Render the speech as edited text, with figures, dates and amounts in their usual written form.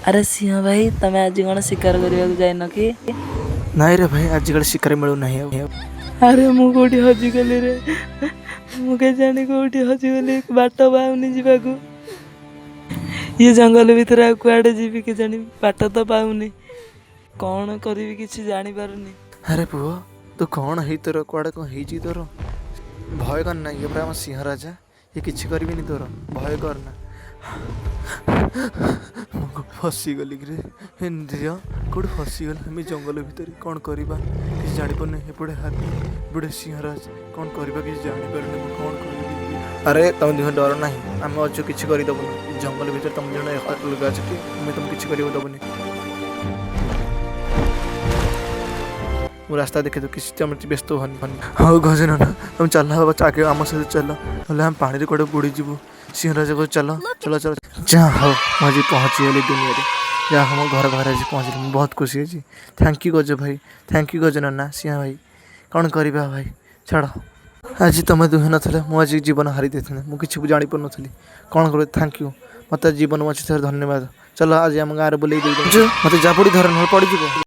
अरे सिंह भाई तमें आज कौन शिकार करने जाइन कि? नाई रे भाई आजकल शिकार मिलू नहीं। अरे मु कोठी हजिगली रे मुझे जानी कोठी हजिगली बाट पाऊनी जावाक ये जंगल भितर कुआडे जीवी के जानी बाट तो पाऊनी कौन करी किसी जानी पारुनी। अरे पुओ तू कौन है तोर कुआडे कौन है तोर भय करना ये पूरा सिंह राजा ये किसी करी तोर भय करना। फसीगली रे निज कौट फसीगल आम जंगल भितर कौन करवा किसी जापर एपटे हाथी एपटे सिंह राज कौन करवा कि जापर कौन कर। अरे तुम दुह डर ना आम अच्छु किसी करदेबुन जंगल भितर तुम जन अलग अच्छे तुम किसी करदेबुनि। रास्ता देखे तो किसी तुम व्यस्त हन। हाँ गजन तुम चल आगे आम सहित चल ना हम पानी कड़े बुड़ी जीवु सिंह राजा को चल चल चल जहाँ हाँ मुझे पहुँची गली दुनिया जहाँ हम घर घर आज पहुँचल बहुत खुशी अच्छी। थैंक यू गज भाई थैंक यू गज नना सिंह भाई कौन करवा भाई छाड़ आज तुम दुहे ना मुझे जीवन हारी देते मुझे जापर नी कौन कर। थैंक यू मत जीवन अच्छी धन्यवाद। चल आज आम गाँव बुले मत जा पड़ी धर पड़